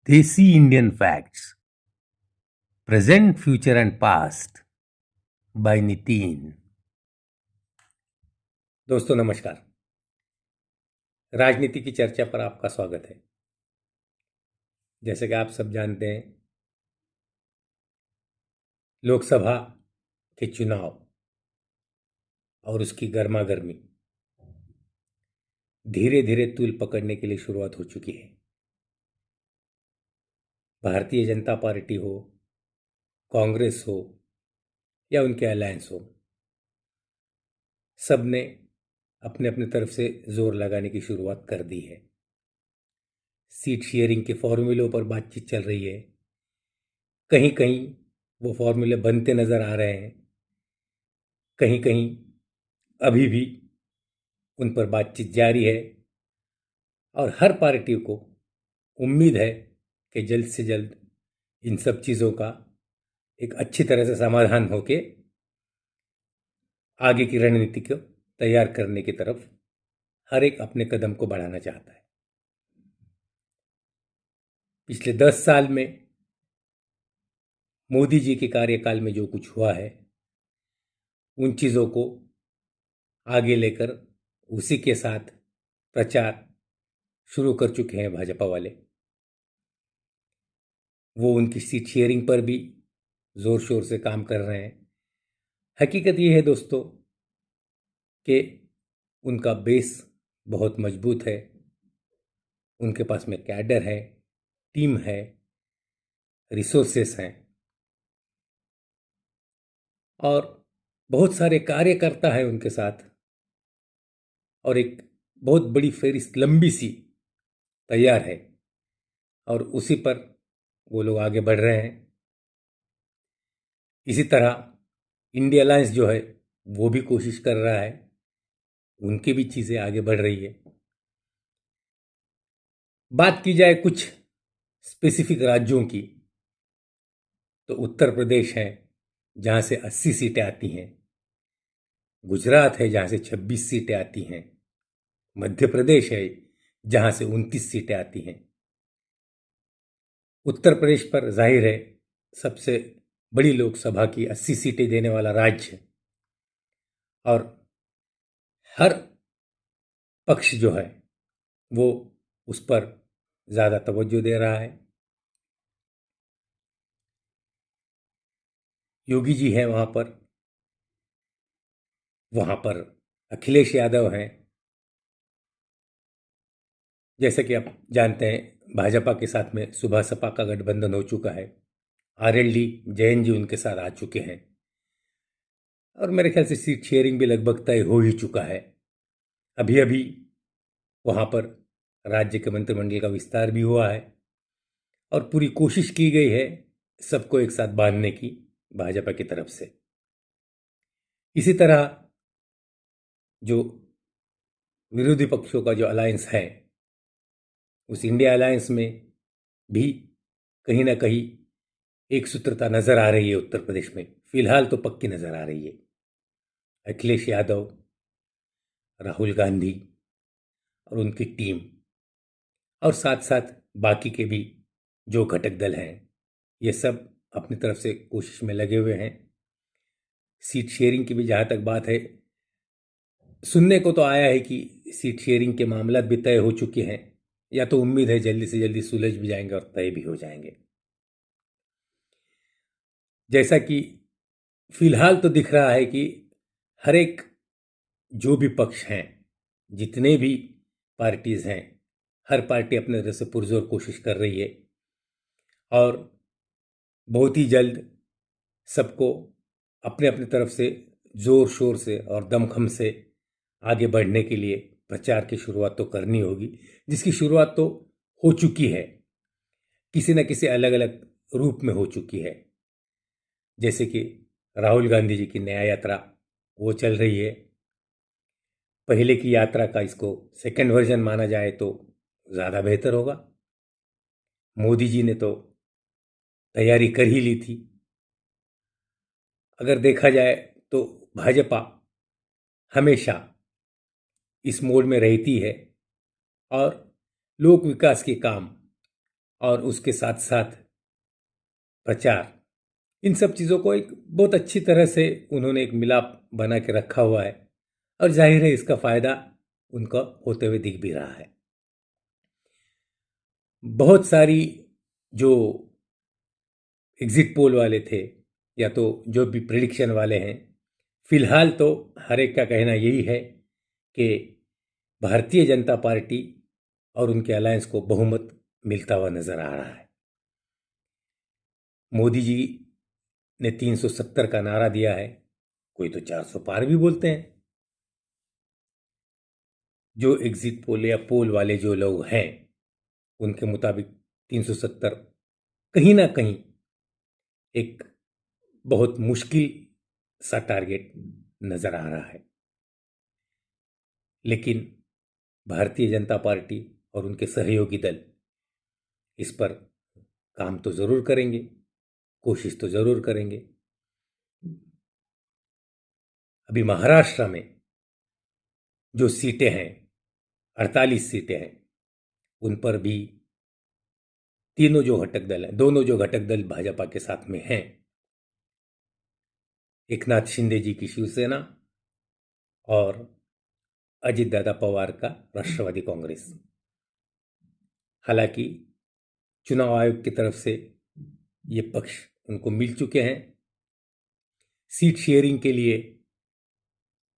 देसी Indian facts present future and past by Nitin. दोस्तों नमस्कार। राजनीति की चर्चा पर आपका स्वागत है। जैसे कि आप सब जानते हैं, लोकसभा के चुनाव और उसकी गर्मा गर्मी धीरे धीरे तूल पकड़ने के लिए शुरुआत हो चुकी है। भारतीय जनता पार्टी हो, कांग्रेस हो या उनके अलायंस हो, सब ने अपने अपने तरफ से जोर लगाने की शुरुआत कर दी है। सीट शेयरिंग के फॉर्मूलों पर बातचीत चल रही है। कहीं कहीं वो फॉर्मूले बनते नजर आ रहे हैं, कहीं कहीं अभी भी उन पर बातचीत जारी है और हर पार्टी को उम्मीद है कि जल्द से जल्द इन सब चीज़ों का एक अच्छी तरह से समाधान होके आगे की रणनीति को तैयार करने की तरफ हर एक अपने कदम को बढ़ाना चाहता है। पिछले 10 साल में मोदी जी के कार्यकाल में जो कुछ हुआ है, उन चीज़ों को आगे लेकर उसी के साथ प्रचार शुरू कर चुके हैं भाजपा वाले। वो उनकी सीट शेयरिंग पर भी जोर शोर से काम कर रहे हैं। हकीकत ये है दोस्तों कि उनका बेस बहुत मजबूत है, उनके पास में कैडर है, टीम है, रिसोर्सेस हैं और बहुत सारे कार्यकर्ता हैं उनके साथ, और एक बहुत बड़ी फेरिस्त लंबी सी तैयार है और उसी पर वो लोग आगे बढ़ रहे हैं। इसी तरह इंडिया अलायंस जो है वो भी कोशिश कर रहा है, उनकी भी चीज़ें आगे बढ़ रही है। बात की जाए कुछ स्पेसिफिक राज्यों की, तो उत्तर प्रदेश है जहाँ से 80 सीटें आती हैं, गुजरात है जहाँ से 26 सीटें आती हैं, मध्य प्रदेश है जहाँ से 29 सीटें आती हैं। उत्तर प्रदेश पर जाहिर है सबसे बड़ी लोकसभा की 80 सीटें देने वाला राज्य है और हर पक्ष जो है वो उस पर ज़्यादा तवज्जो दे रहा है। योगी जी हैं वहाँ पर अखिलेश यादव हैं। जैसे कि आप जानते हैं, भाजपा के साथ में सुबह सपा का गठबंधन हो चुका है। आरएलडी जैन जी उनके साथ आ चुके हैं और मेरे ख्याल से सीट शेयरिंग भी लगभग तय हो ही चुका है। अभी अभी वहाँ पर राज्य के मंत्रिमंडल का विस्तार भी हुआ है और पूरी कोशिश की गई है सबको एक साथ बांधने की भाजपा की तरफ से। इसी तरह जो विरोधी पक्षों का जो अलायंस है, उस इंडिया अलायंस में भी कहीं ना कहीं एक सूत्रता नजर आ रही है। उत्तर प्रदेश में फिलहाल तो पक्की नजर आ रही है। अखिलेश यादव, राहुल गांधी और उनकी टीम और साथ साथ बाकी के भी जो घटक दल हैं, ये सब अपनी तरफ से कोशिश में लगे हुए हैं। सीट शेयरिंग की भी जहाँ तक बात है, सुनने को तो आया है कि सीट शेयरिंग के मामला भी तय हो चुके हैं, या तो उम्मीद है जल्दी से जल्दी सुलझ भी जाएंगे और तय भी हो जाएंगे। जैसा कि फिलहाल तो दिख रहा है कि हर एक जो भी पक्ष हैं, जितने भी पार्टीज हैं, हर पार्टी अपने तरफ से पुरजोर कोशिश कर रही है और बहुत ही जल्द सबको अपने अपने तरफ से जोर शोर से और दमखम से आगे बढ़ने के लिए प्रचार की शुरुआत तो करनी होगी, जिसकी शुरुआत तो हो चुकी है, किसी न किसी अलग अलग रूप में हो चुकी है। जैसे कि राहुल गांधी जी की न्याय यात्रा वो चल रही है। पहले की यात्रा का इसको सेकंड वर्जन माना जाए तो ज़्यादा बेहतर होगा। मोदी जी ने तो तैयारी कर ही ली थी। अगर देखा जाए तो भाजपा हमेशा इस मोड में रहती है और लोक विकास के काम और उसके साथ साथ प्रचार, इन सब चीज़ों को एक बहुत अच्छी तरह से उन्होंने एक मिलाप बना के रखा हुआ है और जाहिर है इसका फायदा उनका होते हुए दिख भी रहा है। बहुत सारी जो एग्जिट पोल वाले थे या तो जो भी प्रिडिक्शन वाले हैं, फिलहाल तो हर एक का कहना यही है कि भारतीय जनता पार्टी और उनके अलायंस को बहुमत मिलता हुआ नजर आ रहा है। मोदी जी ने 370 का नारा दिया है, कोई तो 400 पार भी बोलते हैं। जो एग्जिट पोल या पोल वाले जो लोग हैं उनके मुताबिक 370 कहीं ना कहीं एक बहुत मुश्किल सा टारगेट नजर आ रहा है। लेकिन भारतीय जनता पार्टी और उनके सहयोगी दल इस पर काम तो जरूर करेंगे, कोशिश तो जरूर करेंगे। अभी महाराष्ट्र में जो सीटें हैं, 48 सीटें हैं, उन पर भी तीनों जो घटक दल हैं, दोनों जो घटक दल भाजपा के साथ में हैं, एकनाथ शिंदे जी की शिवसेना और अजित दादा पवार का राष्ट्रवादी कांग्रेस। हालांकि चुनाव आयोग की तरफ से ये पक्ष उनको मिल चुके हैं। सीट शेयरिंग के लिए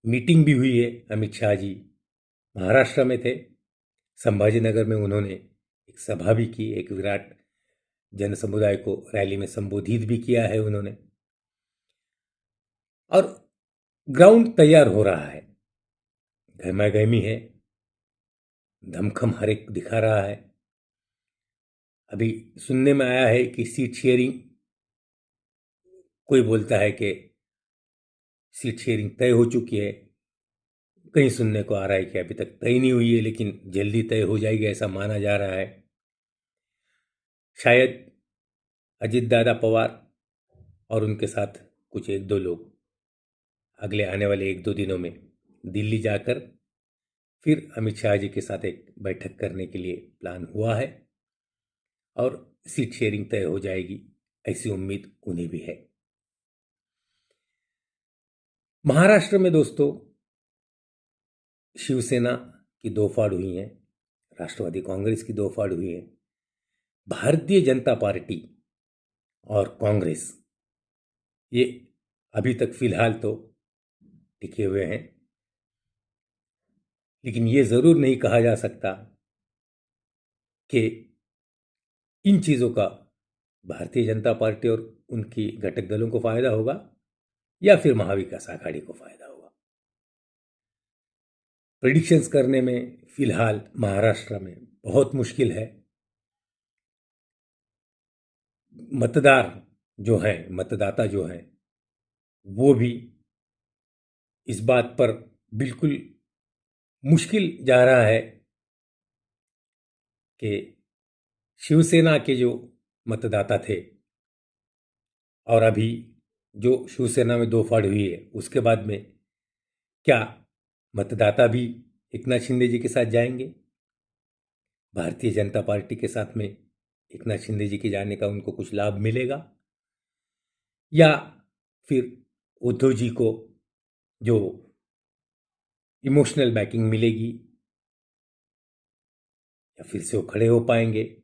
मीटिंग भी हुई है। अमित शाह जी महाराष्ट्र में थे, संभाजीनगर में उन्होंने एक सभा भी की, एक विराट जन समुदाय को रैली में संबोधित भी किया है उन्होंने। और ग्राउंड तैयार हो रहा है, गहमा गहमी है, धमखम हर एक दिखा रहा है। अभी सुनने में आया है कि सीट शेयरिंग, कोई बोलता है कि सीट शेयरिंग तय हो चुकी है, कहीं सुनने को आ रहा है कि अभी तक तय नहीं हुई है लेकिन जल्दी तय हो जाएगी, ऐसा माना जा रहा है। शायद अजित दादा पवार और उनके साथ कुछ एक दो लोग अगले आने वाले एक दो दिनों में दिल्ली जाकर फिर अमित शाह जी के साथ एक बैठक करने के लिए प्लान हुआ है और सीट शेयरिंग तय हो जाएगी, ऐसी उम्मीद उन्हें भी है। महाराष्ट्र में दोस्तों शिवसेना की दो फाड़ हुई हैं, राष्ट्रवादी कांग्रेस की दो फाड़ हुई है, भारतीय जनता पार्टी और कांग्रेस ये अभी तक फिलहाल तो टिके हुए हैं। लेकिन ये जरूर नहीं कहा जा सकता कि इन चीजों का भारतीय जनता पार्टी और उनकी घटक दलों को फायदा होगा या फिर महाविकास आघाड़ी को फायदा होगा। प्रेडिक्शंस करने में फिलहाल महाराष्ट्र में बहुत मुश्किल है। मतदाता जो हैं वो भी इस बात पर बिल्कुल मुश्किल जा रहा है कि शिवसेना के जो मतदाता थे और अभी जो शिवसेना में दो फाड़ हुई है उसके बाद में क्या मतदाता भी एकनाथ शिंदे जी के साथ जाएंगे, भारतीय जनता पार्टी के साथ में एकनाथ शिंदे जी के जाने का उनको कुछ लाभ मिलेगा, या फिर उद्धव जी को जो इमोशनल बैकिंग मिलेगी या फिर से वो खड़े हो पाएंगे।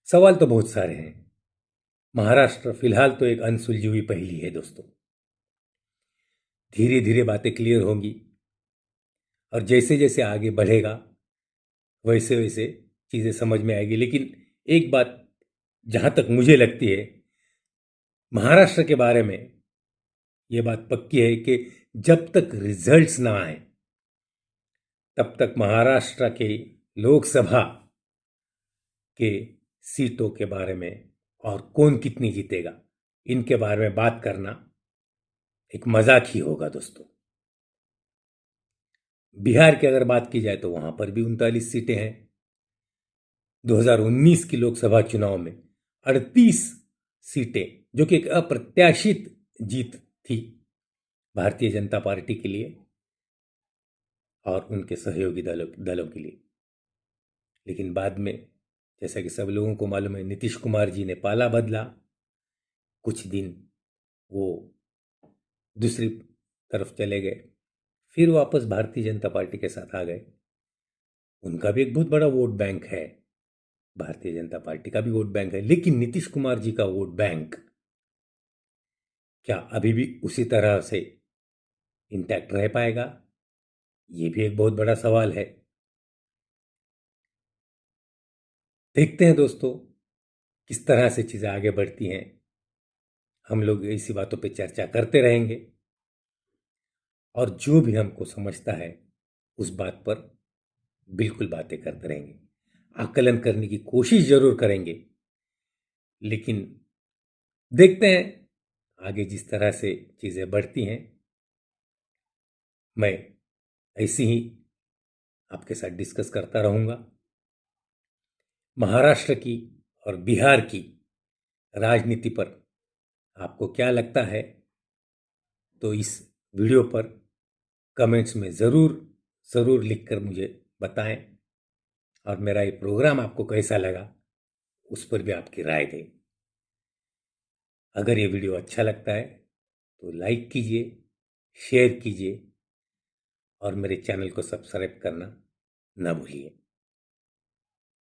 सवाल तो बहुत सारे हैं। महाराष्ट्र फिलहाल तो एक अनसुलझी हुई पहेली है दोस्तों। धीरे धीरे बातें क्लियर होंगी और जैसे जैसे आगे बढ़ेगा वैसे वैसे चीज़ें समझ में आएगी। लेकिन एक बात जहाँ तक मुझे लगती है महाराष्ट्र के बारे में, ये बात पक्की है कि जब तक रिजल्ट्स ना आए तब तक महाराष्ट्र के लोकसभा के सीटों के बारे में और कौन कितनी जीतेगा इनके बारे में बात करना एक मजाक ही होगा दोस्तों। बिहार की अगर बात की जाए तो वहां पर भी 39 सीटें हैं। 2019 की लोकसभा चुनाव में 38 सीटें, जो कि एक अप्रत्याशित जीत थी भारतीय जनता पार्टी के लिए और उनके सहयोगी दलों के लिए। लेकिन बाद में जैसा कि सब लोगों को मालूम है, नीतीश कुमार जी ने पाला बदला, कुछ दिन वो दूसरी तरफ चले गए, फिर वापस भारतीय जनता पार्टी के साथ आ गए। उनका भी एक बहुत बड़ा वोट बैंक है, भारतीय जनता पार्टी का भी वोट बैंक है, लेकिन नीतीश कुमार जी का वोट बैंक क्या अभी भी उसी तरह से इंटैक्ट रह पाएगा? ये भी एक बहुत बड़ा सवाल है। देखते हैं दोस्तों किस तरह से चीज़ें आगे बढ़ती हैं। हम लोग इसी बातों पे चर्चा करते रहेंगे और जो भी हमको समझता है उस बात पर बिल्कुल बातें करते रहेंगे, आकलन करने की कोशिश जरूर करेंगे। लेकिन देखते हैं आगे जिस तरह से चीज़ें बढ़ती हैं, मैं ऐसे ही आपके साथ डिस्कस करता रहूँगा। महाराष्ट्र की और बिहार की राजनीति पर आपको क्या लगता है, तो इस वीडियो पर कमेंट्स में ज़रूर लिखकर मुझे बताएं, और मेरा ये प्रोग्राम आपको कैसा लगा उस पर भी आपकी राय दें। अगर ये वीडियो अच्छा लगता है तो लाइक कीजिए, शेयर कीजिए और मेरे चैनल को सब्सक्राइब करना ना भूलिए।